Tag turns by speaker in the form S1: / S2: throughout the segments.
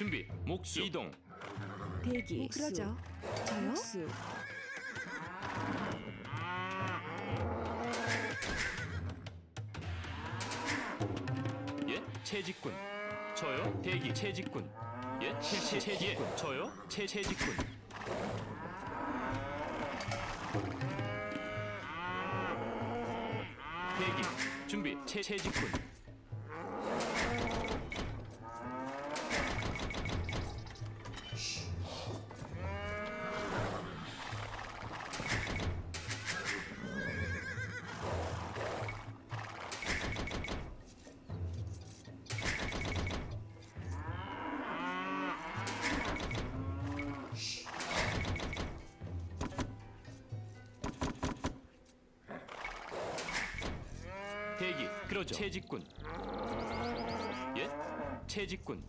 S1: 준비. 목수. 이동.
S2: 대기. 그러죠. 저요? 목수.
S1: 예. 채직군. 저요. 대기. 채직군. 예. 실시. 채직군. 저요. 채직군. 대기. 준비. 채직군. 대기. 그러죠. 채직군. 예? 채직군.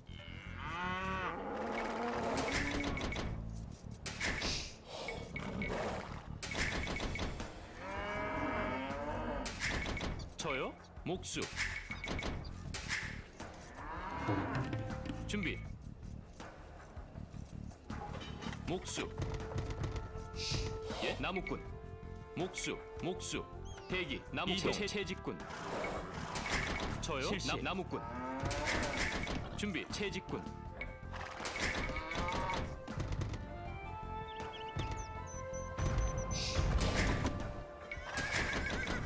S1: 저요? 목수. 준비. 목수. 예? 나무꾼. 목수. 목수. 대기. 나무 채직군. 저요? 나무꾼. 준비. 채직군.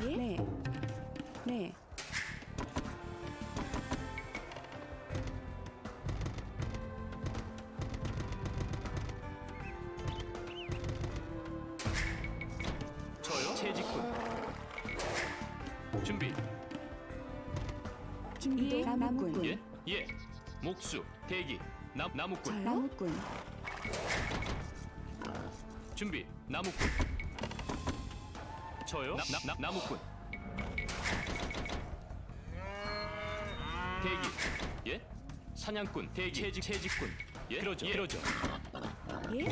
S2: 예? 네. 네.
S1: 저요? 채직군. 준비.
S2: 준비. 나무꾼.
S1: 예? 예. 목수. 대기. 나무꾼.
S2: 저요? 나무꾼.
S1: 준비. 나무꾼. 저요? 나무꾼. 대기. 예? 사냥꾼. 대기. 채직군. 예? 그러죠. 예. 그러죠.
S2: 예?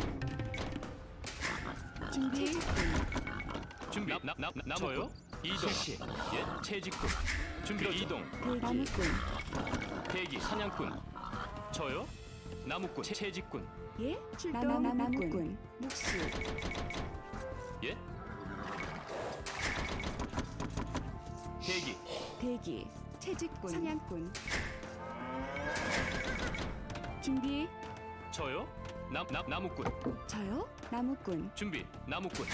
S2: 준비.
S1: 준비. 저요? 이동. 실시. 예? 채직군. 준비. 이동.
S2: 대기. 나무꾼.
S1: 대기. 사냥꾼. 저요? 나무꾼. 채직군.
S2: 예? 출동. 나무꾼. 목수.
S1: 예? 대기.
S2: 대기. 채직꾼. 사냥꾼. 준비.
S1: 저요? 나무꾼.
S2: 저요? 나무꾼.
S1: 준비. 나무꾼.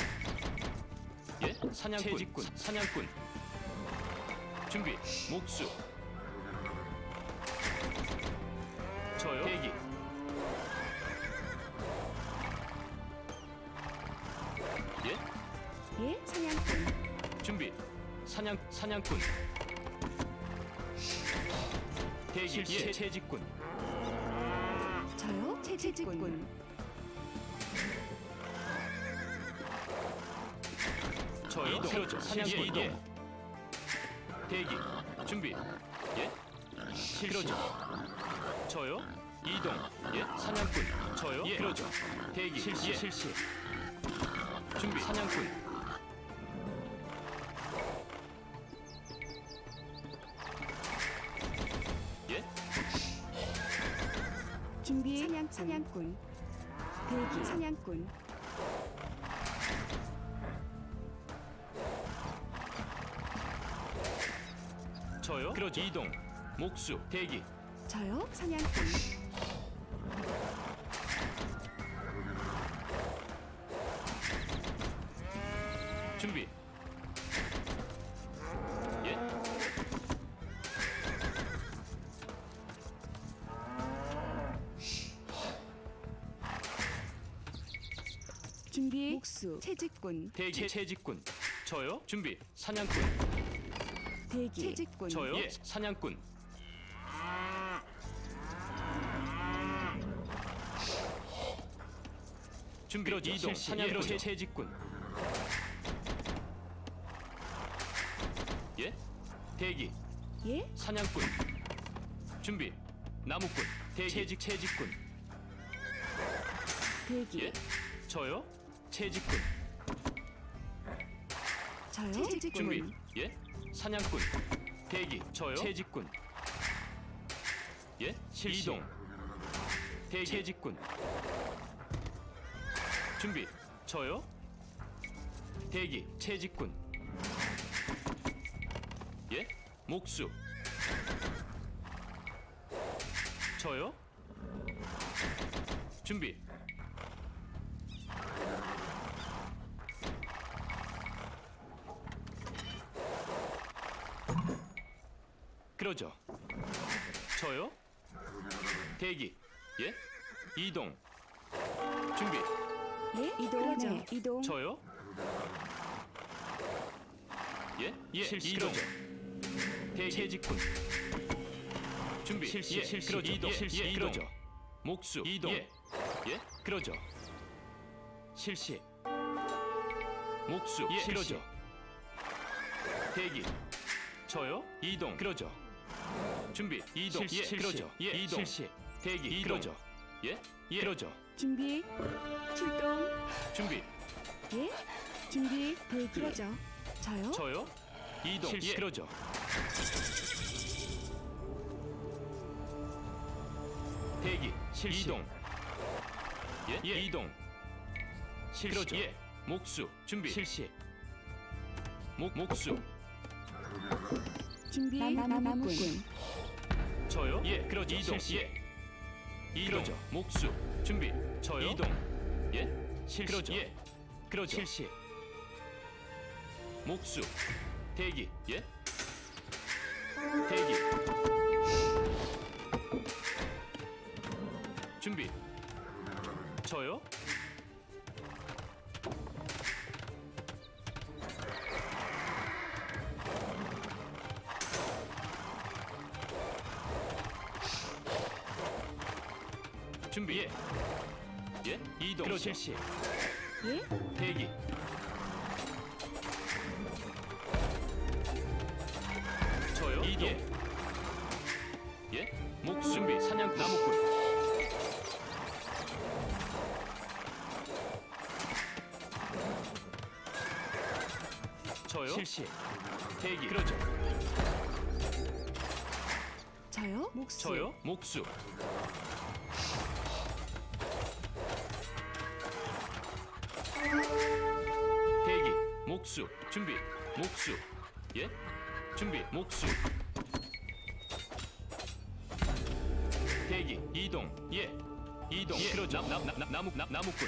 S1: 예? 사냥꾼. 채직군. 사냥꾼. 준비. 목수. 저요? 대기. 예?
S2: 예? 사냥꾼.
S1: 준비. 사냥꾼. 대기. 예. 채직군.
S2: 저요? 채직꾼.
S1: 저요? 이동. 그렇죠. 사냥꾼. 이동. 대기. 준비. 예? 그러죠. 저요? 이동. 예? 사냥꾼. 저요? 예. 그러죠. 대기. 실시. 실시. 준비. 사냥꾼. 예?
S2: 준비. 사냥꾼. 대기. 사냥꾼.
S1: 저요? 그러죠. 이동. 목수. 대기.
S2: 저요? 사냥꾼.
S1: 준비. 예?
S2: 준비. 목수. 채직꾼.
S1: 대기. 채직군. 저요? 준비. 사냥꾼.
S2: 대기. 채직꾼.
S1: 저요? 예. 사냥꾼. 준비. 이동. 사냥꾼. 채직군. 예? 대기.
S2: 예?
S1: 사냥꾼. 준비. 나무꾼. 대기. 채직군.
S2: 대기.
S1: 예? 저요? 채직군.
S2: 저요?
S1: 준비.
S2: 채직꾼.
S1: 예? 사냥꾼. 대기. 저요? 채직군. 예? 실시. 이동. 대기 채직군. 준비. 저요? 대기 채직군. 예? 목수. 저요? 준비. 그러죠. 저요? 대기. 예? 이동. 준비.
S2: 예? 이동. 네. 이동.
S1: 저요? 예? 예.
S2: 실시.
S1: 이동. 대기 채직군. 준비. 실시. 그러죠. 이동. 실시. 이동. 그러죠. 목수. 이동. 예. 예? 그러죠. 실시. 목수. 예. 그러죠. 대기. 저요? 이동. 그러죠. 준비. 이동.
S2: 실시.
S1: 예. 그러죠. 예. 이동. 실시. 대기. 이동. 그러죠. 예? 예. 그러죠.
S2: 준비. 출동.
S1: 준비.
S2: 예? 준비. 대기. 그러죠. 저요?
S1: 저요? 이동. 실시. 예. 그러죠. 대기. 실시. 이동. 예? 예. 이동. 실시. 그러죠. 예. 목수. 준비. 실시. 목수.
S2: 준비. 나무꾼.
S1: 저요? 예. 그러죠. 이동. 실시. 예. 이동. 그러죠. 목수. 준비. 저요? 이동. 예? 실시. 그러죠. 예. 그러죠. 실시. 목수. 대기. 예? 대기. 준비. 저요? 준비. 예. 예? 이동. 그러죠. 실시.
S2: 예?
S1: 대기. 저요? 이동. 예. 예? 목수. 준비. 사냥 나무꾼. 저요? 실시. 대기. 그러죠.
S2: 저요? 목수.
S1: 저요? 목수. 대기. 목수. 준비. 목수. 예? 준비. 목수. 대기. 이동. 예. 이동. 예. 그러죠. 나무꾼.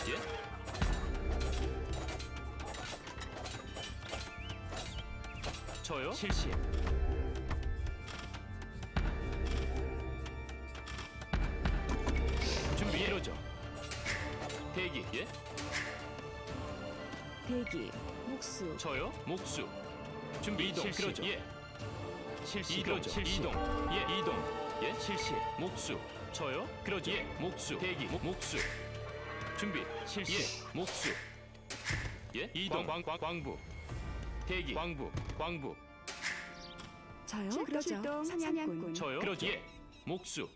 S1: 예? 저요? 실시. 준비. 이러죠. 대기. 예?
S2: 대기. 목수.
S1: 저요? 목수. 준비. 이동.
S2: 실시.
S1: 그러죠. 예. 실시. 그러죠. 실시. 이동. 예. 이동. 예. 실시. 목수. 저요? 그러죠. 예. 목수. 대기. 목수. 준비. 실시. 예. 목수. 예. 이동. 광부. 대기. 광부.
S2: 저요? 그러죠. 사냥꾼.
S1: 저요? 그러죠. 예. 목수.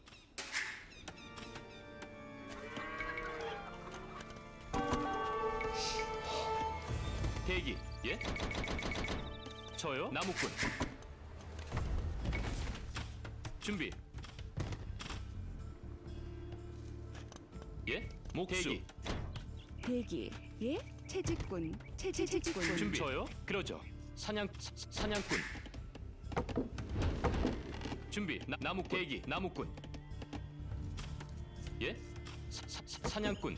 S1: 대기. 예? 저요? 나무꾼. 준비. 예? 목수.
S2: 대기. 예? 채직꾼. 채직꾼.
S1: 준비. 저요? 그러죠. 사냥꾼. 준비. 나무꾼. 대기. 나무꾼. 예? 사냥꾼.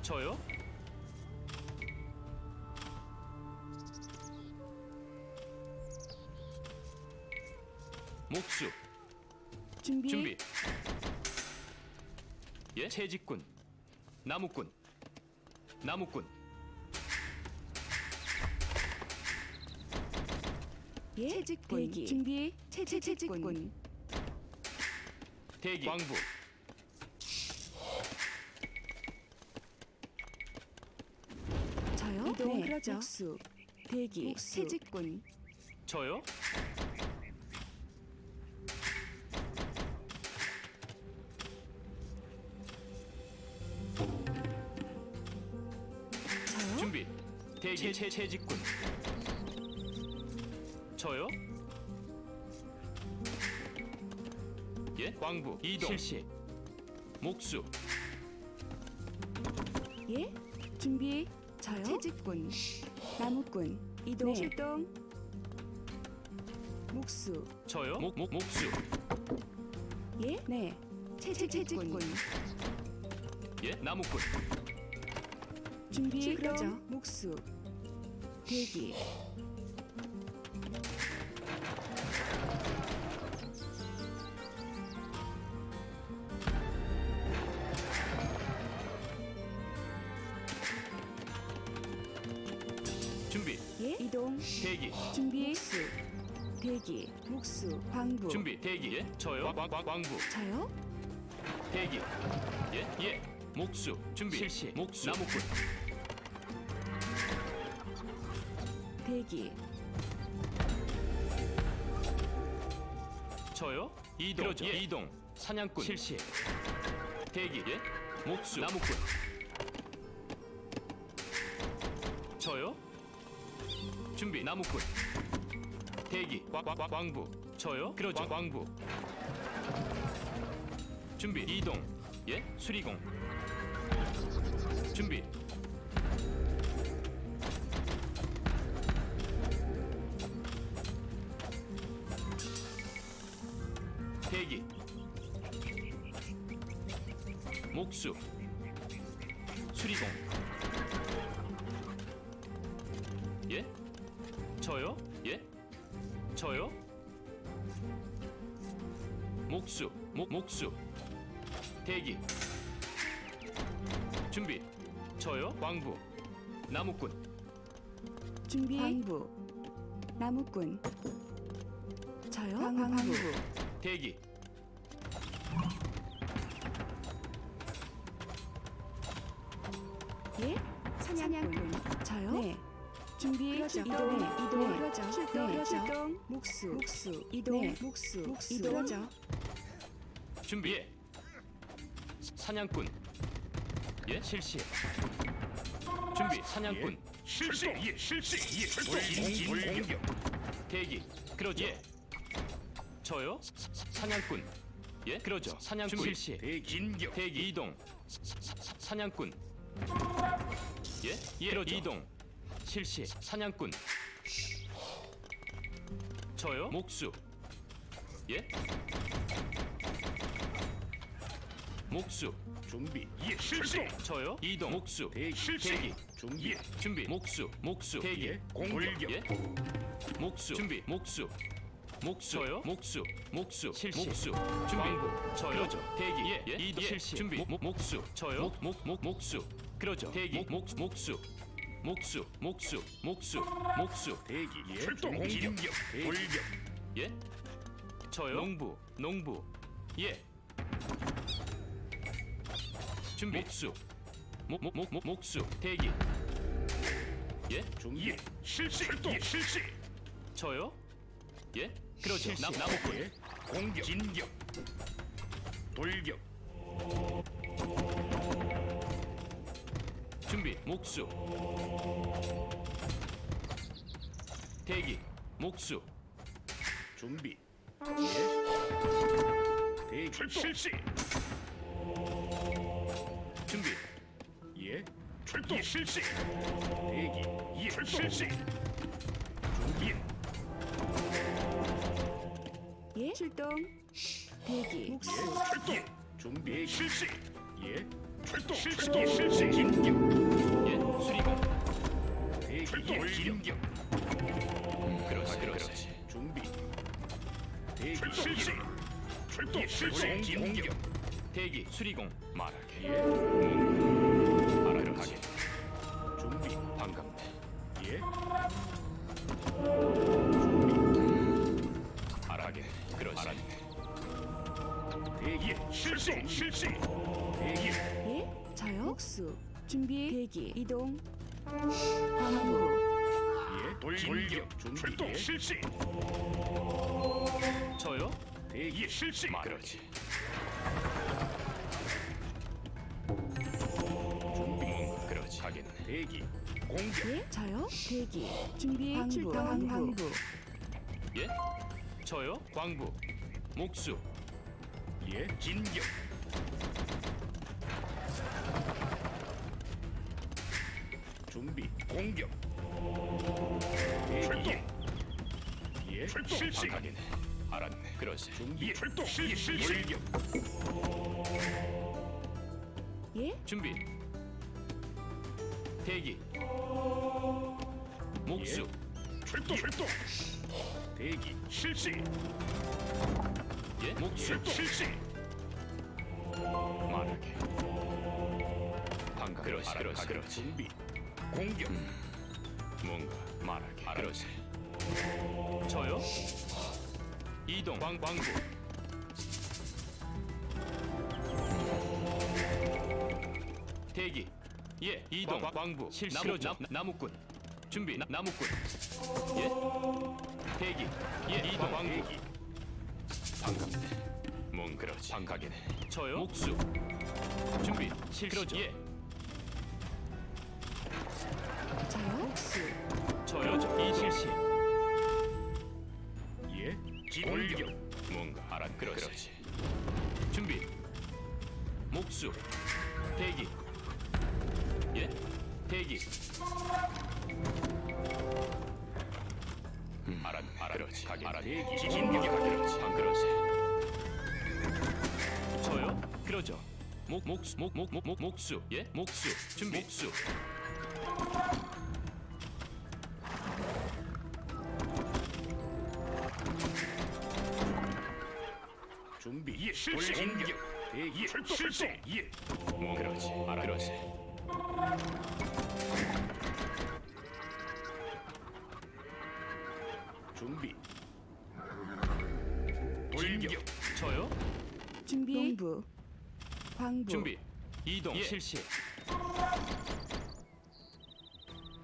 S1: 저요? 목수. 준비. 예? 채직꾼. 나무꾼.
S2: 예? 채직꾼. 대기. 준비. 채직꾼.
S1: 대기. 광부.
S2: 저요? 이동. 네. 그러죠. 목수. 대기. 채직꾼.
S1: 저요?
S2: 저요?
S1: 준비. 대기. 대기 채직군. 저요? 예? 광부 이동 실시. 목수
S2: 예? 준비. 저요? 채직군. 나무꾼. 이동. 네. 출동. 목수.
S1: 저요? 목수
S2: 예? 네. 채직군.
S1: 예? 나무꾼
S2: 준비. 그러죠. 목수. 대기.
S1: 준비
S2: 예? 이동.
S1: 대기
S2: 준비. 목수. 대기. 목수. 광부.
S1: 준비 대기 예? 저요? 광부
S2: 저요?
S1: 대기 예? 목수 준비 실시. 목수 나무꾼
S2: 대기.
S1: 저요? 이동 그러죠. 예. 이동 사냥꾼 실시. 대기 예? 목수 나무꾼 저요? 준비 나무꾼 대기 광부 저요? 그러죠. 광부 준비 이동 예? 수리공 준비 대기 목수 수리공 예? 저요? 예? 저요? 목수 목수 대기 준비 저요? 광부 나무꾼
S2: 준비. 광부. 나무꾼. 저요? 광부.
S1: 대기
S2: 예? 사냥꾼. 저요? 네. 준비. 그러죠. 이동. 네. 이동. 그러죠. 출동. 네. 출동. 목수. 이동. 네. 목수. 이동. 그러죠.
S1: 준비 예. 사냥꾼 예? 실시 준비 사냥꾼
S3: 실시 예 실시 예 출동 공격
S1: 대기 그러죠. 예. 저요? 사냥꾼 예? 그러죠. 사냥꾼 실시
S3: 대긴격
S1: 대기 이동 사냥꾼 예? 그러죠. 이동 실시 사냥꾼 저요? 목수 예? 목수
S3: 준비 예 실시
S1: 저요? 이동 목수
S3: 실시
S1: 대기
S3: 준비
S1: 준비 목수 대기
S3: 예 공격
S1: 예? 목수 준비 목수 저요? 목수 실시 목수 준비 저요? 그러죠. 대기 예? 이동 실시 준비 목수 저요? 목수 그러죠. 대기 목수
S3: 대기 예 출동 공격 돌격
S1: 예? 저요? 농부 예 준비 목수 대기 예?
S3: 준비 예 실시 출동 실시
S1: 저요? 예? 그렇죠. 나무꾼
S3: 예 공격 진격 돌격
S1: 준비 목수 대기 목수
S3: 준비 예 대기 실시
S1: 준비
S3: 예 출동 실시 대기 예 실시 준비
S2: 예? 출동. 대기. 목수.
S3: 출동 준비 실시 예 출동 실시 진격
S1: 예? 수리공
S3: 대기 예 진격
S1: 그렇지
S3: 준비 대기 실시 출동 실시 공격
S1: 대기 수리공 말하게
S3: 예
S1: 말하게
S3: 준비
S1: 반갑네
S3: 예
S1: 말하게 그렇지
S3: 대기 실시 대기
S2: 예? 저요? 목수. 준비. 대기. 이동. 광부.
S3: 예 돌격 준비 출동 실시
S1: 저요?
S3: 대기 실시
S1: 그렇지
S3: 준비
S1: 그렇지 가긴.
S3: 대기. 공격.
S2: 예? 저요? 대기. 준비. 출동. 광부.
S1: 예? 저요? 광부. 목수.
S3: 예. 진격. 준비. 공격. 대기. 예. 출동. 실시.
S1: 가긴. 알았네. 그러세.
S3: 준비. 출동. 실시. 돌격.
S2: 예?
S1: 준비. 대기. 목수.
S3: 출동. 출동. 대기. 실시.
S1: 예? 목수.
S3: 출동. 실시.
S1: 말하게. 방금 그러시. 그러시.
S3: 준비. 공격.
S1: 뭔가 말하게. 그러세. 저요? 이동. 광부. 대기. 예. 이동. 광부. 실시로죠. 나무꾼. 준비. 나무꾼. 예. 대기. 예. 이동. 광부.
S3: 대기.
S1: 반갑네. 뭔 그러지. 반가게네. 저요? 목수. 준비. 실시로죠. 예.
S2: 저요? 목수.
S1: 저요. 이 실시.
S3: 예. 진격.
S1: 뭔가 알았. 그러지. 준비. 목수. 대기. 예. 대기. 그러지.
S3: 대기.
S1: 진격이 그러지. 그러지. 저요? 그러죠. 목수. 예? 목수. 준비. 목수.
S3: 준비. 예. 실시. 공격. 대기. 출동. 실시. 예.
S1: 뭐 그러지. 그러지.
S3: 준비. 돌격.
S1: 저요?
S2: 준비. 농부. 광부.
S1: 준비. 이동. 실시.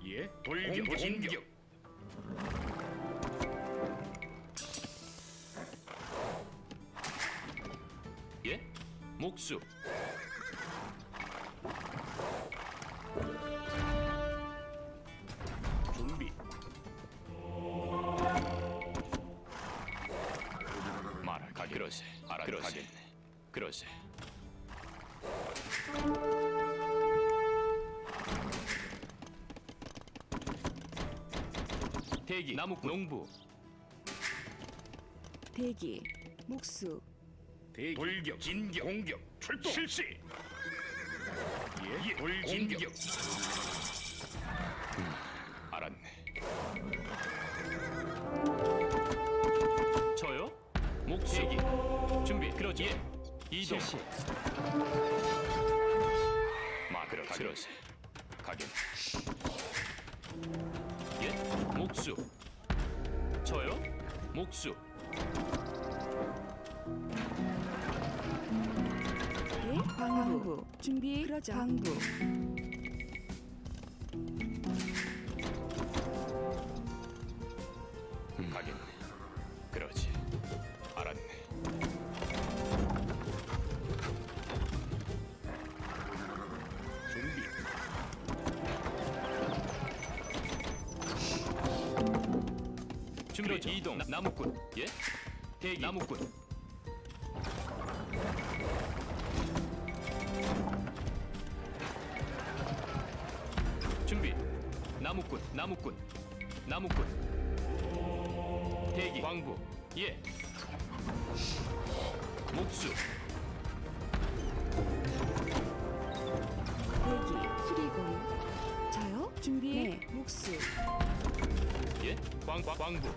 S3: 예. 돌격. 공격.
S1: 예? 목수.
S3: 준비.
S1: 말하게. 그러세. 그러세. 그러세. 대기. 나무꾼. 농부.
S2: 대기. 목수.
S3: 대기. 돌격. 진격. 공격. 출동. 실시. 예. 돌진격.
S1: 알았네. 저요? 목수. 대기. 준비. 그러죠. 예. 이동. 실시. 그러세. 가긴. 예? 목수. 저요? 목수.
S2: 예? 광부. 준비. 그러죠. 광부.
S1: 가긴. 그러지. 알았네.
S3: 준비.
S1: 준비. 이동. 나무꾼. 예? 대기. 나무꾼. 준비. 나무꾼. 대기. 광부. 예. 목수.
S2: 대기. 수리공. 저요? 준비. 네. 목수.
S1: 예? 광부.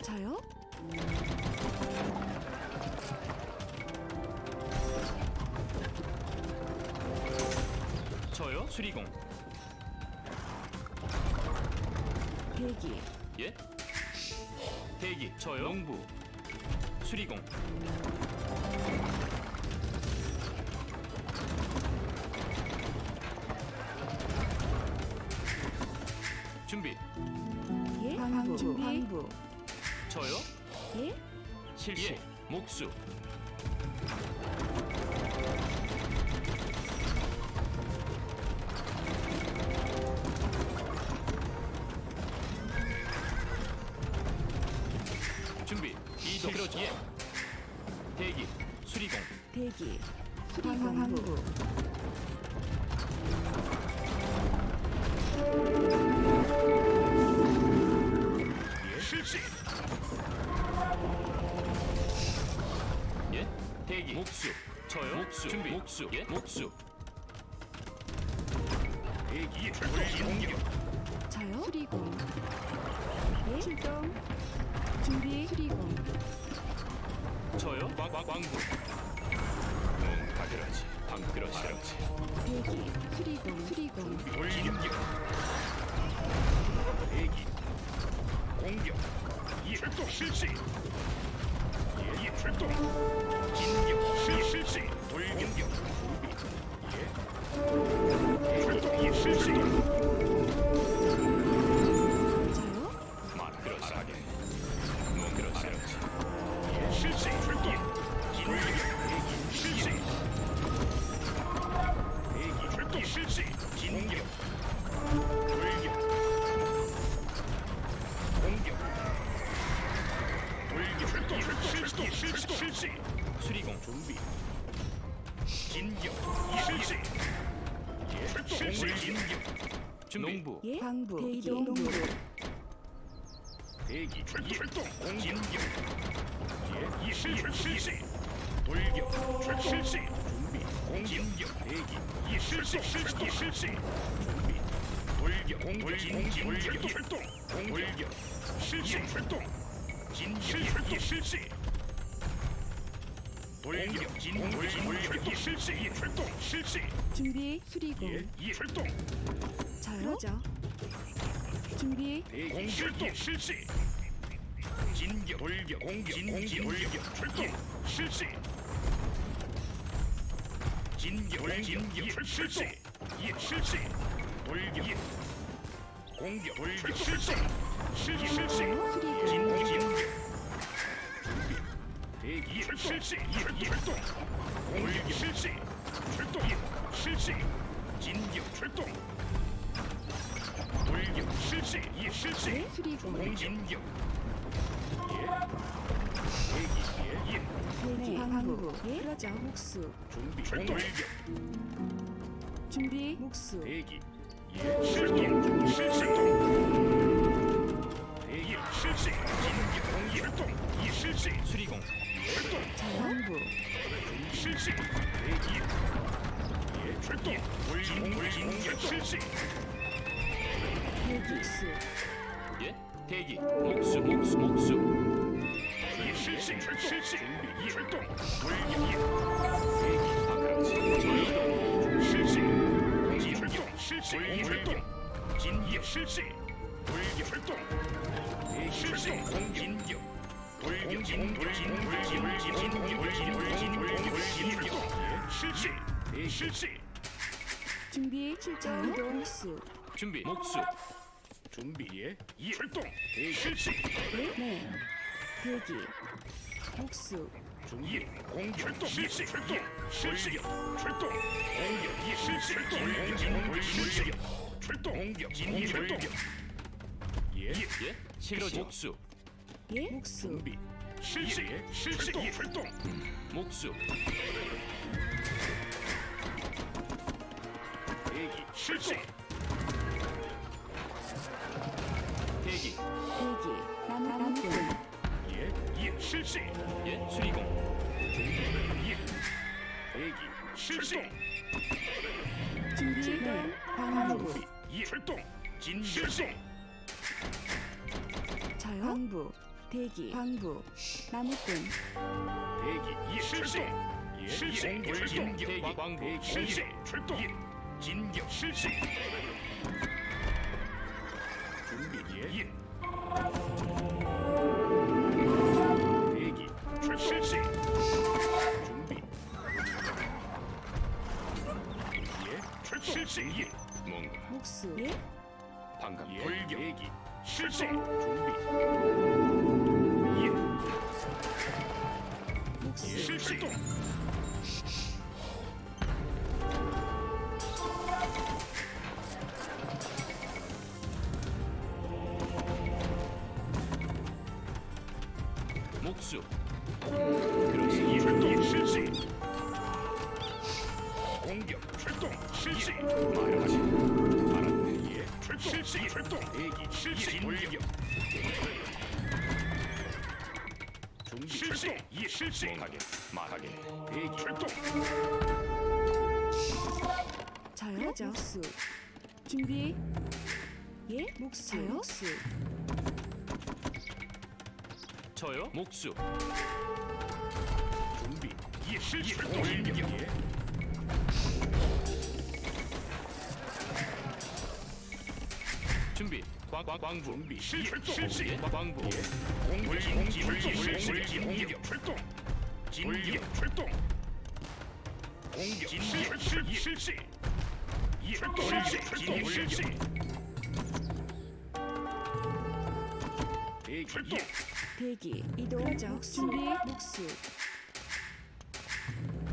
S2: 저요?
S1: 저요? 수리공.
S2: 대기.
S1: 예? 대기. 저요? 농부. 수리공. 준비.
S2: 예? 광부. 준비. 광부.
S1: 저요?
S2: 예?
S1: 실시. 목수. 준비. 이동. 그렇지. 예. 대기. 수리공.
S2: 대기 수리공 항구
S3: 실시.
S1: 예. 대기. 목수. 저요. 목수. 준비. 목수. 예. 목수.
S3: 대기 출동. 공격.
S2: 저요 수리공 예 출동 준비 수리공
S1: 저요. 왕구. 가들하지. 그렇지.
S2: 대기 수리공
S3: 돌격. 대기. 공격. 출동 실시. 예, 출동. 진격 실시. 돌격. 준비. 예. 출동 실시.
S2: 저요
S1: 그렇지. 그렇지.
S3: 예, 실시. 출동. 진격. 대기 실시. 대기 출동 실시. 진격. 돌격. 공격. 돌격. 출동 실시.
S1: 수리공.
S3: 준비. 진격. 실시. 예, 출동 진격.
S1: 준비. 농부.
S2: 예 광부 대기 농부
S3: 대기 출동. 진격. 예, 실시. 돌격. 실시. 준비. 공진격. 대기. 실시. 준비. 돌격. 진격. 출동. 돌격. 실시. 출동. 진격. 실시. 돌격. 진격. 실시. 출동. 실시.
S2: 준비 수리공
S3: 예, 출동.
S2: 저요 그러죠 준비
S3: 대기 출동. 실시. 진격. 돌격. 공격. 돌격. 출동. 실시. 진격. 실시. 예, 실시. 돌격. 공격. 돌격. 실시. 실시.
S2: 수리공
S3: 진격. 준비. 대기 실시. 출동. 공격. 실시. 출동. 실시. 진격. 출동. 돌격. 실시. 실시.
S2: 예 수리공
S3: 공진격. 예. 대기. 예.
S2: 대기 광부 예 그러죠 목수
S3: 준비. 돌격.
S2: 준비 목수
S3: 대기. 예. 실기. 실시. 대기. 실시. 진격. 공격. 이 실시.
S1: 수리공.
S3: 출동.
S2: 광부
S3: 실시. 대기. 예. 출동. 공격. 실시.
S2: 대기 목수
S1: 예. 대기. 목수.
S3: 예. 실시. 준비. 예. 출동. 돌격. 대기.
S1: 그렇지.
S3: 실시. 출동. 실시. 출동. 진격. 실시. 돌격. 출동. 실시. 공진격. 돌격. 진격. 실시. 실시.
S2: 준비 출동 이동 목수
S1: 준비. 목수.
S3: 준비. 예. 출동. 실시.
S2: 네 대기 목수
S3: 준비. 공격. 출동. 실시. 출동. 실시. 출동. 공격. 예. 실시. 공격. 실시. 출동. 공격. 진격. 예.
S1: 예. 실시. 목수.
S2: 예 목수
S3: 준비. 실시. 실시. 출동.
S1: 목수.
S3: 대기. 실시.
S1: 대기.
S2: 대기 나무꾼
S3: 예. 실시.
S1: 예. 수리공.
S3: 예. 대기. 실시.
S2: 준비 네 광부
S3: 준비. 예. 출동. 진실시.
S2: 저요 광부 대기 광부 나무꾼
S3: 대기. 예. 실시. 예. 실시. 진격.
S1: 대기. 광부.
S3: 실시. 출동. 진격. 실시. 준비. 예. 대기. 실시. 준비. 예. 출동. 실시. 예.
S1: 뭔가
S2: 목수 예
S1: 반갑.
S3: 예. 돌격. 대기. 실시. 준비. 예.
S2: 목수
S3: 실동.
S1: 목수. 그렇지.
S3: 출동 실시. 공격 출동 실시. 말하지. 알았네. 예. 출동 실시. 출동 대기 실시. 공격. 준비 실시. 예 실시. 하게 말하게 대기 출동.
S2: 저요 목수 준비 예 목수 저요 목수
S1: 저요. 목수.
S3: 준비 예 실시. 공격. 예.
S1: 준비. 광부.
S3: 준비 실시.
S1: 예. 광부.
S3: 공격 실시. 공격 출동. 진격 출동. 공격 실시. 출동 실시. 대기 출동.
S2: 대기 이동 준비 목수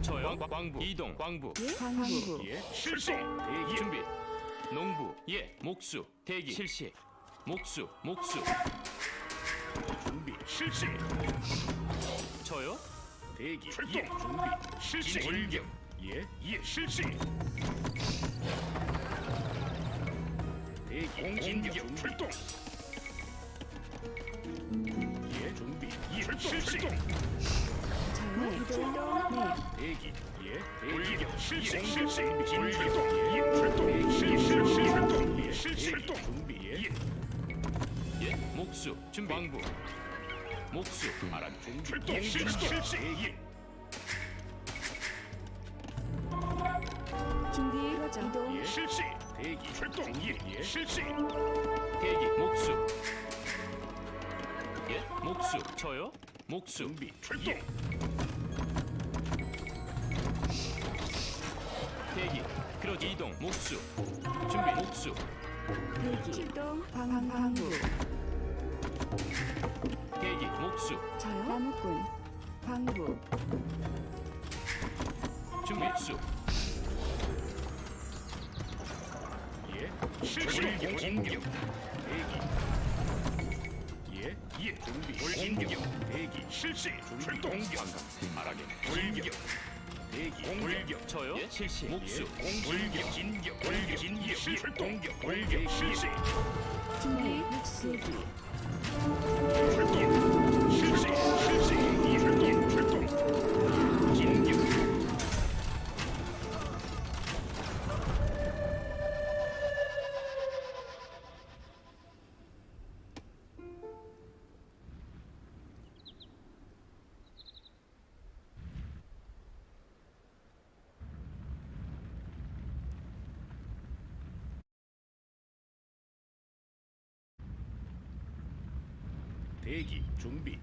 S1: 저요. 광부. 이동. 광부.
S2: 예 광부
S3: 예 실시. 대기
S1: 준비. 농부. 예. 목수. 대기. 실시. 목수.
S3: 준비 실시.
S1: 저요.
S3: 대기 출동. 준비 실시. 공격. 예 실시. 대기 공격 출동. 예 준비 실시.
S2: 저요 이동 네
S3: 대기 대기 실시. 출동. 출동. 준비
S1: 예. 목수. 준비. 광부. 목수.
S3: 알았. 출동 실시.
S2: 준비 이동
S3: 예 실시. 대기 출동. 예 실시.
S1: 대기. 목수. 예. 목수. 저요. 목수.
S3: 준비 출동.
S1: 대기. 그러지. 이동. 목수. 준비. 목수.
S2: 대기 출동 광부
S1: 대기. 목수.
S2: 저요 나무꾼 광부
S1: 준비. 목수.
S3: 예 실시. 공격. 대기 예 준비 공격. 대기 실시. 출동. 공격. 말하게 공격. 대기 공격.
S1: 저요. 예. 실시. 목수.
S3: 공격. 진격. 출동. 공격 실시.
S2: 준비 목수 대기
S3: 출동. 실시. 출동. 진격. 대기 준비.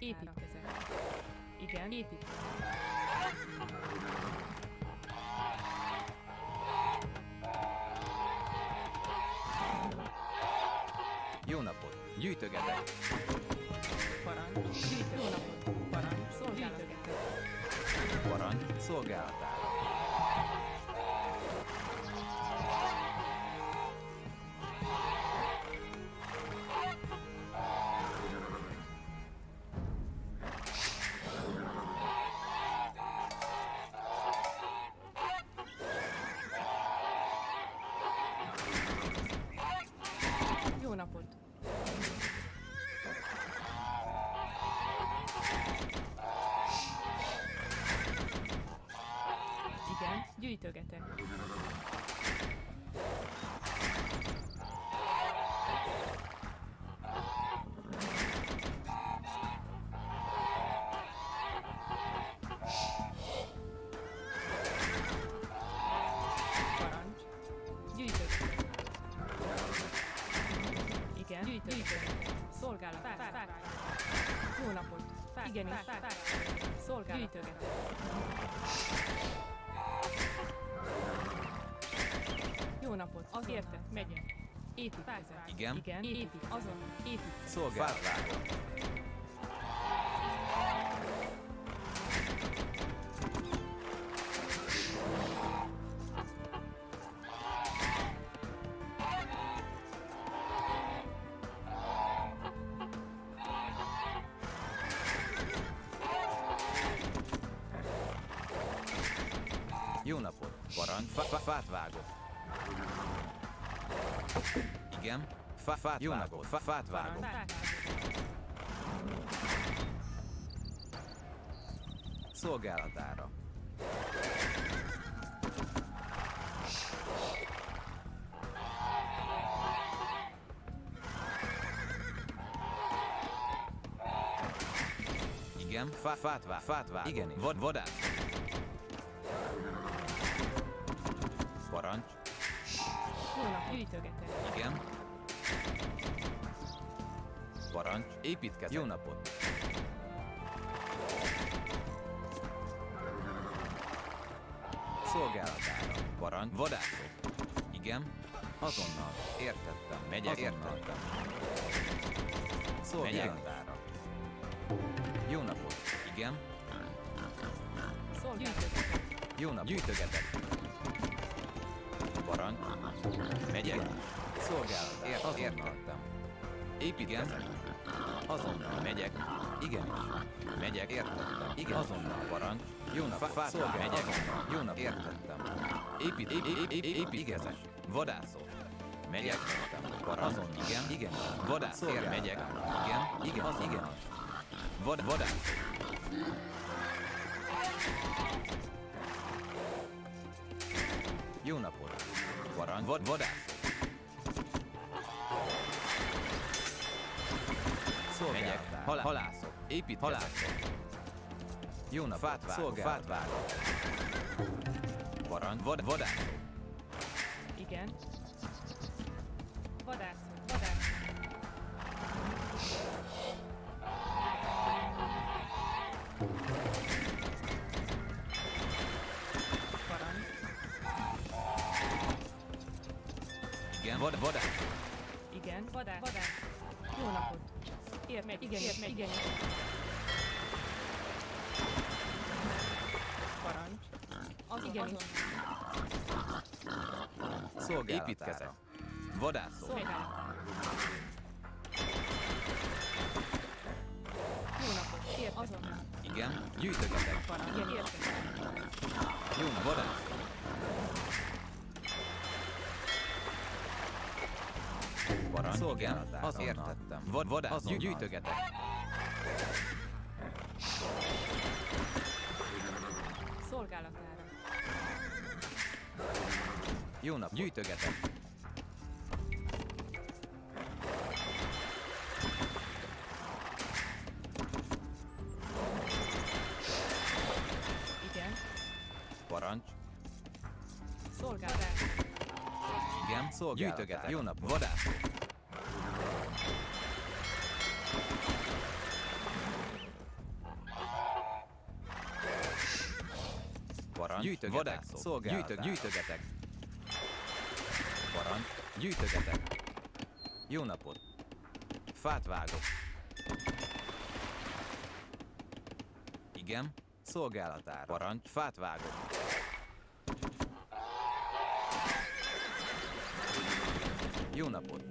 S4: Építkezek. Igen, építkezek.
S5: Jó napot! Gyűjtögetek!
S4: Parancs. Gyűjtő. Jó napot. Parancs. Szolgálatot.
S5: Parancs szolgálatára!
S4: Jó napot. Igen, gyűjtögetek. Parancs. Gyűjtögetek. Igen, gyűjtögetek. Szolgálat. Jó napot. Igenis. Szolgálat. Gyűjtögetek. Jó napot. Az érted. Megyek. Építkezek.
S5: Igen?
S4: Igen. Épít. Azon. Épít.
S5: Szolgálatára! Jó napot! Parancs fát vágok! Igen? Fát jó napot! Fát vágok! Szolgálatára! Igen? Fát vágok! Igen, vadász! Parancs!
S4: Jó napot. Gyűjtögetek.
S5: Igen? Parancs! Építkezek! Jó napot! Szolgálatára! Parancs! Vadászok! Igen? Azonnal! Értettem! Megyek! Értettem! Szolgálatára! Jó napot! Igen?
S4: Szolgálatot.
S5: Jó napot! Gyűjtögetek! Parancs! Megyek! Szolgálat! Értettem! Építkezek! Azonnal megyek! Igenis! Megyek! Értettem! Igen! Azonnal parancs! Jó nap! Szolgálat! Megyek! Jó nap! Értettem! Építkezek! Vadászok! Megyek! Értettem! Parancs! Azon! Igen! Igen! Vadász! Megyek! Igen! Igen! Az igen! Vadász! Jó napot! Parancs! Vadászok! Szolgálatár! Halászok! Halászok! Jó napot! Fát vágok! Parancs! Vadászok!
S4: Igen. Vadász. Vadász. Parancs.
S5: Igen, vadász!
S4: Igen. Vadász. Vadász. Jó napot. Ért meg. Igen. Ért meg. Igen. Parancs. Az igen.
S5: Szolgálatára! Építkezek! Vadászok!
S4: Szolgálat. Jó napot. Ért azonnal.
S5: Igen, gyűjtögetek!
S4: Parancs. Igen. Értem.
S5: Jó nap, vadászok! Parancs! Szolgálatára! Az értettem! Vadászok! Gyűjtögetek!
S4: Szolgálatára.
S5: Jó nap! Gyűjtögetek!
S4: Igen.
S5: Parancs!
S4: Szolgálatára.
S5: Igen, gyűjtögetek! Jó nap! Vadászok! Gyűjtögetek. Vadászok. Szolgálatára. Gyűjtögetek. Parancs. Gyűjtögetek. Jó napot. Fát vágok. Igen. Szolgálatára. Parancs. Fát vágok. Jó napot.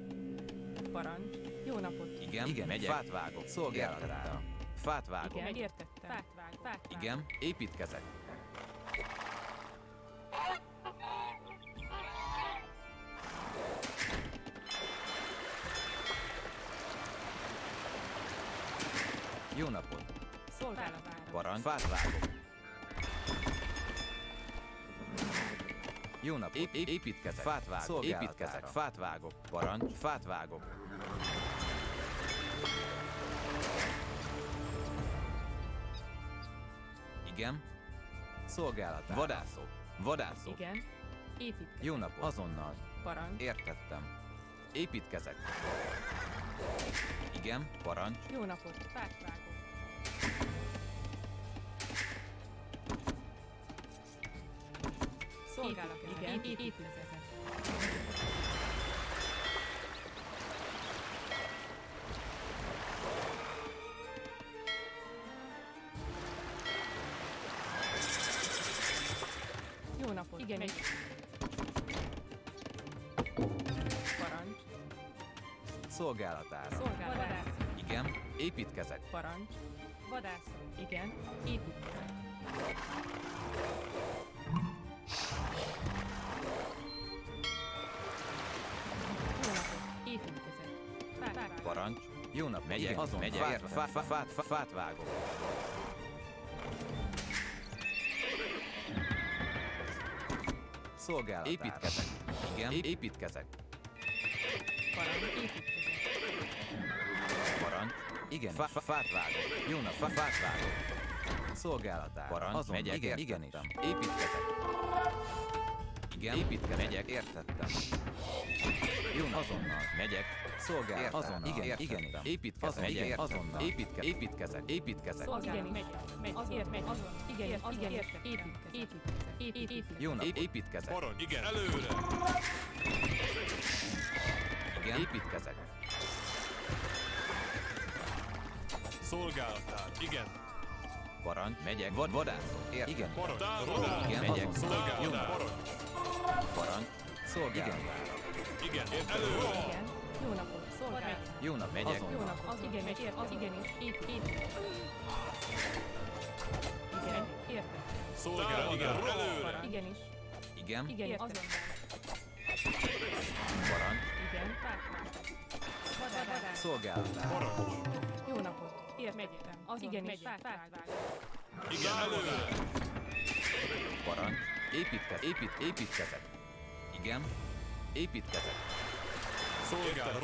S4: Parancs. Jó napot.
S5: Igen, megyek. Fát vágok. Szolgálatára. Fát vágok.
S4: Igen, értettem. Fát vág.
S5: Igen, építkezek. Jó napot.
S4: Szolgálatára.
S5: Parancs. Fát vágok. Jó napot. Építkezek. Fát vágok. Építkezek. Fát vágok. Parancs. Fát vágok. Igen. Szolgálatára. Vadászok. Vadászok.
S4: Igen. Építkezek.
S5: Jó napot. Azonnal.
S4: Parancs.
S5: Értettem. Építkezek. Igen. Parancs.
S4: Jó napot. Fát vágok. Szolgálatára. Igen. Építkezek. Jó napot. Igen. Parancs.
S5: Szolgálatára.
S4: Szolgálatára.
S5: Igen. Építkezek.
S4: Parancs. Vadászok. Igen. Építkezek. Jó napot. Építkezek. Fát vágok.
S5: Parancs. Jó nap. Megyek.
S4: Igen.
S5: Azon. Megyek. Fát vágok. Szolgálatára. Építkezek. Igen. Építkezek.
S4: Parancs. Építkezek.
S5: Parancs. Igen. Fát vágok. Jó nap. Fát vágok. Szolgálatára. Parancs. Azon. Megyek. Igen. Igenis. Építkezek. Igen. Építkezek. Megyek. Értettem. Jó nap. Azonnal. Megyek. Szolgálatára. Azonnal. Igen. Igenis. Építkezek. Megyek. Azonnal. Építkezek. Építkezek.
S4: Szolgálatára. Megy. Azon. Igen. Értek. Építkezek.
S5: Jó nap. Építkezek.
S3: Parancs. Igen. Előre.
S5: Igen. Építkezek.
S3: Szolgálatár. Igen.
S5: Parancs. Megyek. Vadászok. Igen.
S3: Parancs.
S5: Igen. Megyek. Jó nap.
S3: Parancs.
S5: Parancs. Szolgálatára.
S3: Igen. Előre.
S4: Igen. Jó napot. Szolgálatára.
S5: Jó nap. Megyek.
S4: Jó napot. Az igen, az igenis. Építkezek. Igen. Értek.
S3: Szolgálatár. Előre.
S4: Parancs. Igenis.
S5: Igen.
S4: Igen. Azonnal.
S5: Parancs.
S4: Igen. Fát. Vadász.
S5: Szolgálatára.
S3: Parancs.
S4: Jó napot. Értettem. Az igenis. Fát vág.
S3: Igen. Előre.
S5: Parancs. Építkezek. Igen. Építkezek.
S3: Szolgálatár.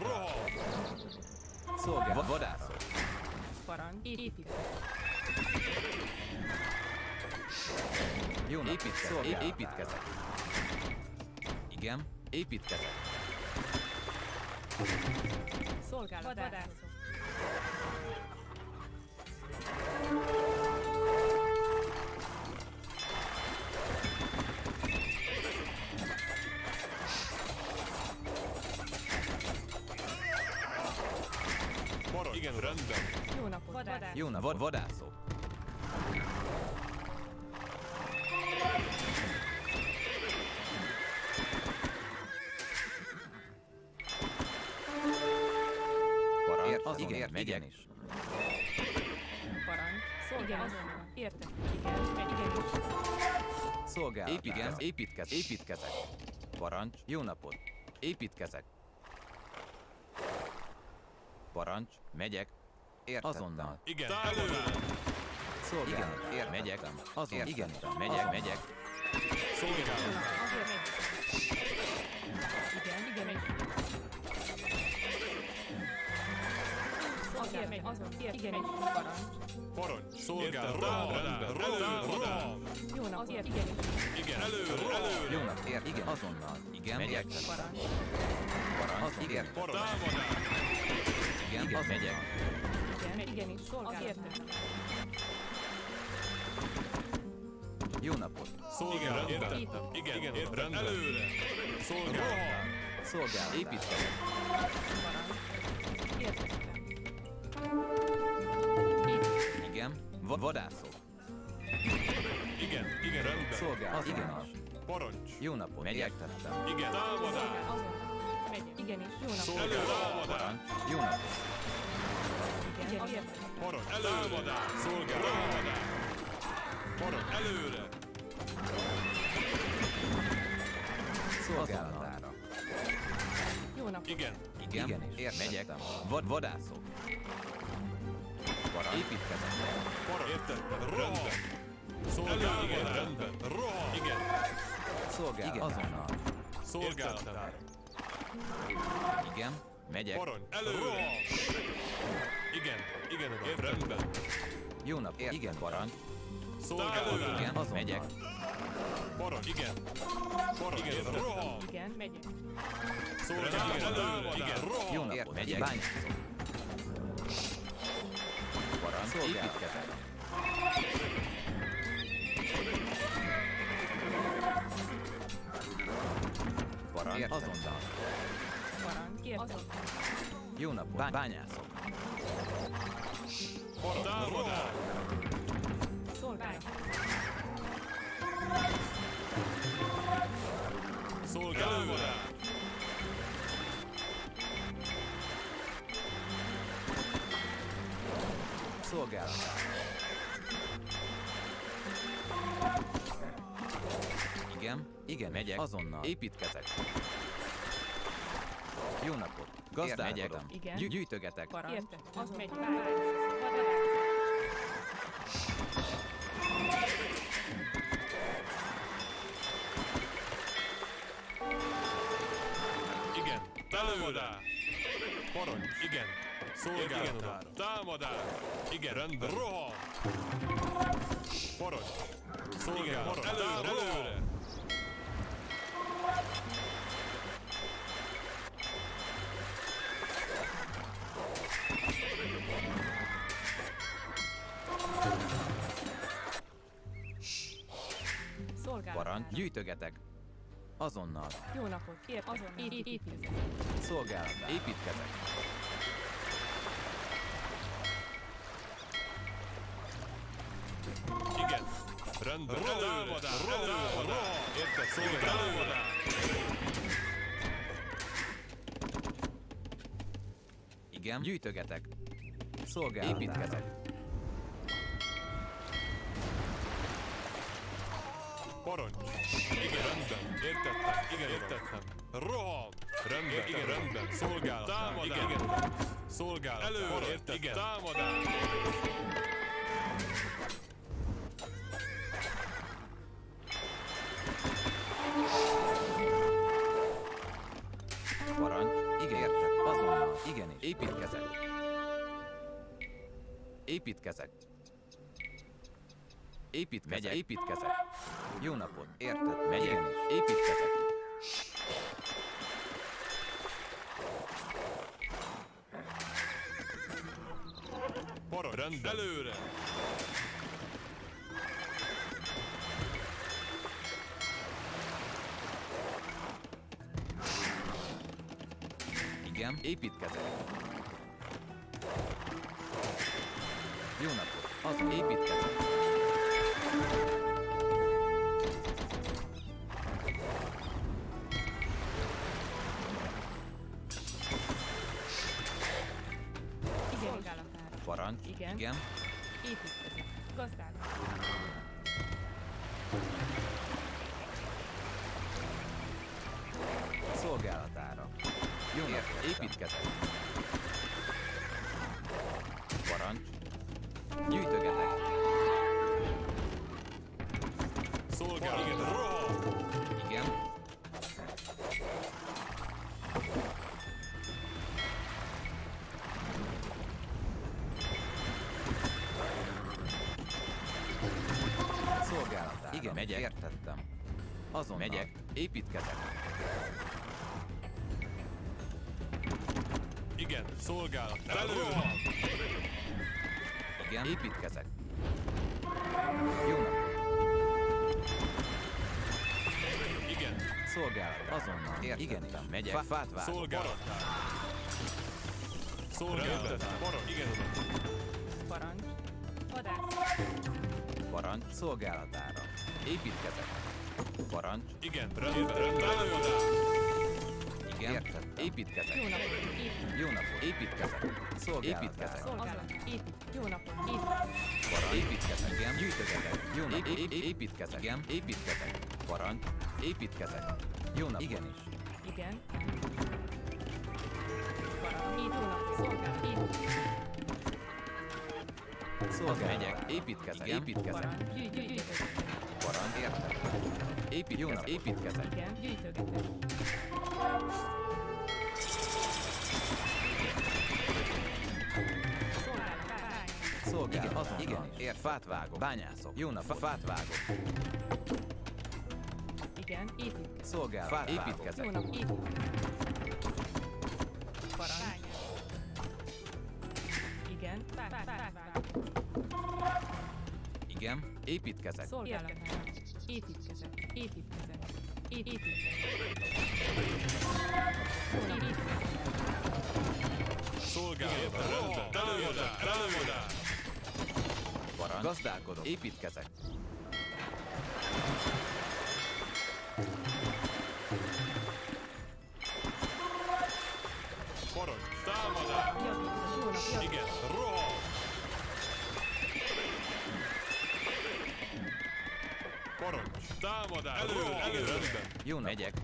S3: Rohan.
S5: Vadászok.
S4: Parancs. Építkezek.
S5: Jó nap. Építkezek. Igen. Építkezek.
S4: Szolgálat. Vadászok.
S3: Parancs. Igen. Rendben.
S4: Jó napot. Vadászok.
S5: Jó nap. Vadászok. Parancs. Igen. Megyek.
S4: Parancs. Igen. Azonnal. Értek. Igen.
S5: Szolgálatára. Építkezek. Parancs. Jó napot. Építkezek. Parancs. Megyek. Azonnal.
S3: Igen. Előre.
S5: Szolgálat. Megyek. Azonnal. Igen. Megyek.
S3: Szolgálatár.
S4: Azért megy. Igen. Azért megy. Azon. Igen. Parancs.
S3: Parancs. Szolgálatár. Rendben. Rohan.
S4: Jó nap. Azért. Igen.
S3: Igen. Előre.
S5: Jó nap. Igen. Azonnal. Igen. Megyek.
S4: Parancs.
S5: Parancs. Igen.
S3: Parancs. Támadás.
S5: Igen. Megyek.
S4: Igen. Igenis. Szolgálat.
S5: Jó napot!
S3: Igen, értettem. Igen, értettem. Előre. Szolgálatán.
S5: Szolgálat. Építkezet.
S4: Értettem.
S5: Igen. Vadászok.
S3: Igen, rendben.
S5: Szolgálat. Igenis.
S3: Parancs.
S5: Jó napot! Megértettem.
S3: Igen, támadás.
S4: Azonnal. Megyek. Igenis. Jó napot.
S3: Szolgálat.
S5: Parancs. Jó napot!
S4: Igen, értettem.
S3: Parancs. Támadás. Szolgálat. Parancs. Előre.
S5: Szolgálatára.
S4: Jó napot.
S3: Igen.
S5: Igen. Igenis. Értettem. Vadászok. Parancs. Építkezet.
S3: Parancs. Értettem. Rendben. Szolgálat. Rendben. Rohan. Igen.
S5: Szolgálat. Igen. Azonnal.
S3: Szolgálatára.
S5: Igen. Megyek.
S3: Parancs. Előre. Igen, uram. Rendben.
S5: Jó nap. Igen. Parancs.
S3: Szolgálatára.
S5: Igen. Azonnal. Megyek.
S3: Parancs. Igen. Parancs. Igen, rohan.
S4: Igen, megyek.
S3: Szolgálatára. Igen, rohan.
S5: Jó napot. Megyek. Bányászok. Parancs. Építkezet. Parancs. Azonnal.
S4: Parancs. Értettem.
S5: Jó napot. Bányászok.
S3: Támadás.
S4: Szolgálat.
S3: Szolgálatás.
S5: Szolgálat. Igen. Igen. Megyek. Azonnal. Építkezek. Jó napot. Gazdálkodom.
S4: Igen.
S5: Gyűjtögetek.
S4: Parancs. Értettem. Azon megy.
S3: Igen. Támadás. Parancs. Igen. Szolgálatára. Támadás. Igen. Rendben. Rohan. Parancs. Szolgálat. Előre.
S4: Szolgálat.
S5: Parancs. Gyűjtögetek. Azonnal.
S4: Jó napot. Azonnal. Építkezet.
S5: Szolgálat. Építkezek.
S3: Igen. Rendben. Támadás. Rohan. Érted? Szolgálatás.
S5: Igen. Gyűjtögetek. Szolgálat. Építkezek.
S3: Parancs. Igen, rendben. Értettem. Igen, értettem. Rohan. Rendben. Igen, rendben. Szolgálat. Támadás. Igen. Szolgálat. Előre. Értettem. Igen. Támadás.
S5: Parancs. Igen. Értem. Azonnal. Igenis. Építkezek. Építkezek. Megyek. Építkezek. Jó napot. Érted? Megyek. Igenis. Építkezek.
S3: Parancs. Rendben. Előre.
S5: Igen. Építkezek. Jó napot. Azon építkezek.
S4: Igen. Szolgálatára.
S5: Parancs.
S4: Igen.
S5: Igen.
S4: Építkezet. Gazdálkodom.
S5: Szolgálatára. Jó napot. Építkezek. Parancs. Gyűjtögetek.
S3: Szolgálat. Igen. Rohan.
S5: Igen. Szolgálatára. Igen, megyek. Értettem. Azon megyek. Építkezek.
S3: Igen. Szolgálat. Előre.
S5: Igen. Építkezek. Jó napot. Szolgálat. Azonnal. Igenis. Megyek. Fát vágok.
S3: Szolgálatára. Szolgálatára. Parancs. Igen, uram.
S4: Parancs. Vadász.
S5: Parancs. Szolgálatára. Építkezek. Parancs.
S3: Igen, rendben. Támadás.
S5: Igen. Érted. Építkezek.
S4: Jó napot. Épít.
S5: Jó napot. Építkezek. Szolgálatára.
S4: Szolgálat. Épít. Jó napot. Épít.
S5: Parancs. Építkezek. Igen. Gyűjtögetek. Jó nap. Építkezek. Igen. Építkezek. Parancs. Építkezek. Jó nap. Igenis.
S4: Igen. Parancs. Jó napot. Szolgálat. Épít.
S5: Szolgálat. Megyek. Építkezek. Építkezek.
S4: Parancs. Gyűjtögetek.
S5: Parancs. Érted. Jó nap. Építkezek.
S4: Igen. Gyűjtögetek. Szolgálat.
S5: Szolgálat. Igen. Azon. Igen. Ért. Fát vágok. Bányászok. Jó nap. Fát vágok.
S4: Igen. Épít.
S5: Szolgálat. Fát építkezek.
S4: Jó nap. Épít. Parancs. Igen.
S5: Igen. Építkezek.
S4: Szolgálatára. Építkezek. Építkezek. Építkezek.
S3: Szolgálatára. Rendben. Támadás.
S5: Parancs. Gazdálkodok. Építkezek.
S3: Parancs. Támadás.
S4: Jó nap.
S3: Igen, rohan. Parancs. Támadás. Elő, rendben.
S5: Jó nap. Megyek.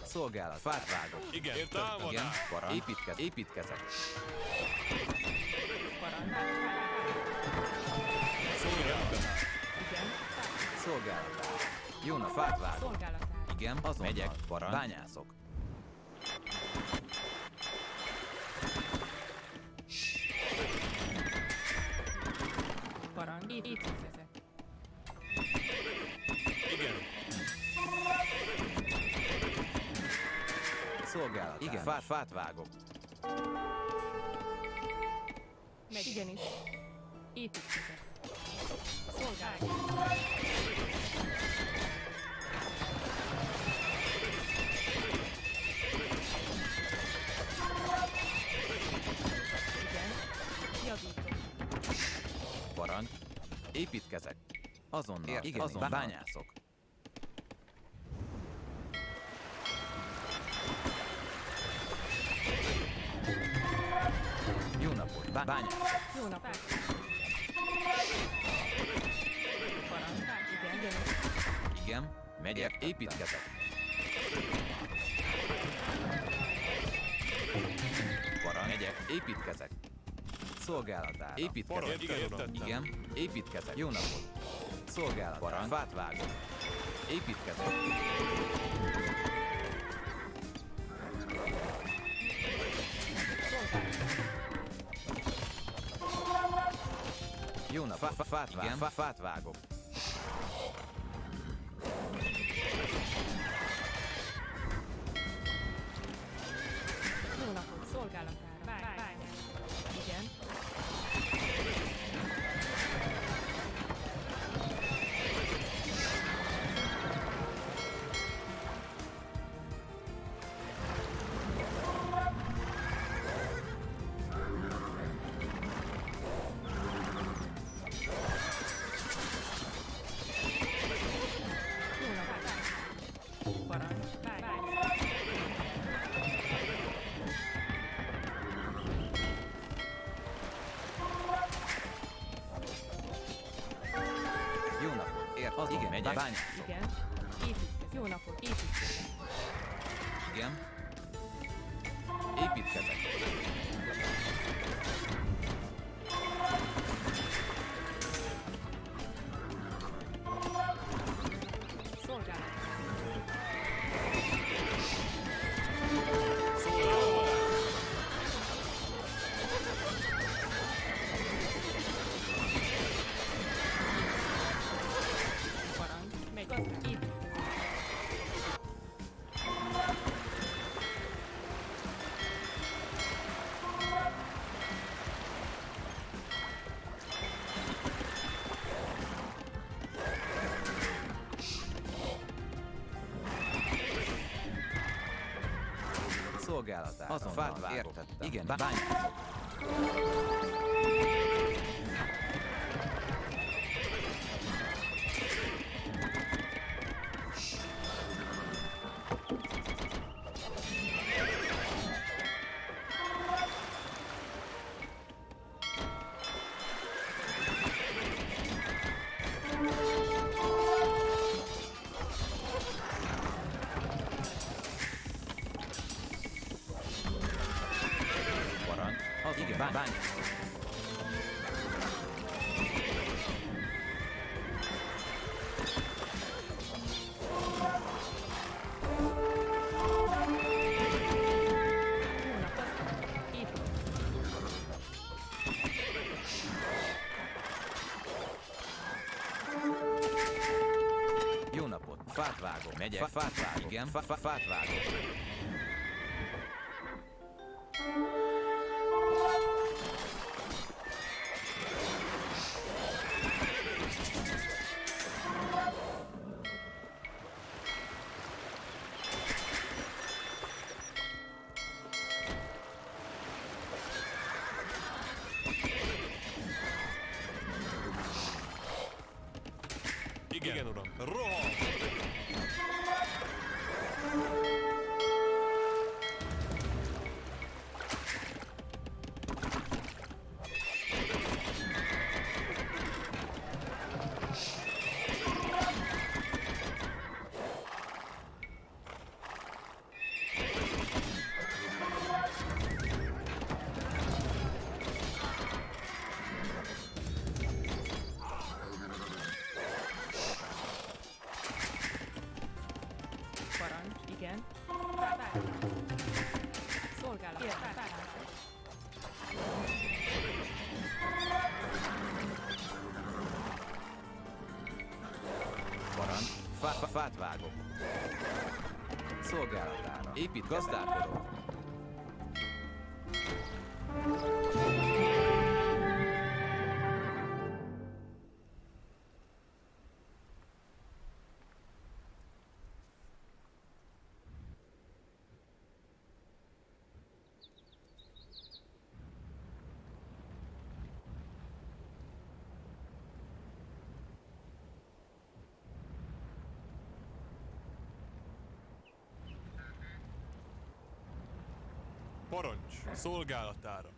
S5: Szolgálat. Fát vágok.
S3: Igen,
S5: Igen.
S3: támadás.
S5: Parancs. Építkezek.
S3: Szolgálatára.
S4: Igen.
S5: Szolgálatára. Jó nap. Fát vágok.
S4: Szolgálatára.
S5: Igen. Azonnal. Megyek. Parancs. Bányászok.
S4: Parancs. Építkezek.
S3: Igen.
S5: Szolgálat. Igen. Fát vágok.
S4: Megy. Igenis. Építkezek. Szolgálat. Igen. Javítom.
S5: Parancs. Építkezek. Azonnal. Értem. Igen. Azonnal. Bányászok. Jó napot. Bányászok.
S4: Jó napot. Parancs. Igen. Igen.
S5: Igen. Megyek. Építkezek. Parancs. Megyek. Építkezek. Szolgálatára. Építkezek.
S3: Parancs. Igen, értettem.
S5: Igen. Építkezek. Jó napot. Szolgálat. Parancs. Fát vágok. Építkezek. Jó nap. Fát vágok. Igen. Fát vágok.
S4: Jó napot. Szolgálatára. Bány. Igen. Jó napot. Parancs. Bány.
S5: Jó napot. Ért. Az igen. Megyek. Bányászok.
S4: Igen. Építkezek. Jó napot. Építkezek.
S5: Igen. Építkezek.
S4: Szolgálat. Parancs. Megy. Építkezek.
S5: Szolgálatára. Fát vágok. Értettem. Igen, bányászok. Parancs. Az igen, bányászok.
S4: Jó napot! Itt.
S5: Jó napot. Fát vágok. Megyek. Fát vágok. Igen, fát vágok.
S3: Igen, uram. Rohan!
S4: Parancs. Igen. Szolgálat.
S5: Parancs. Fát vágok. Szolgálatára. Épít gazdálkodó.
S3: Parancs, szolgálatára.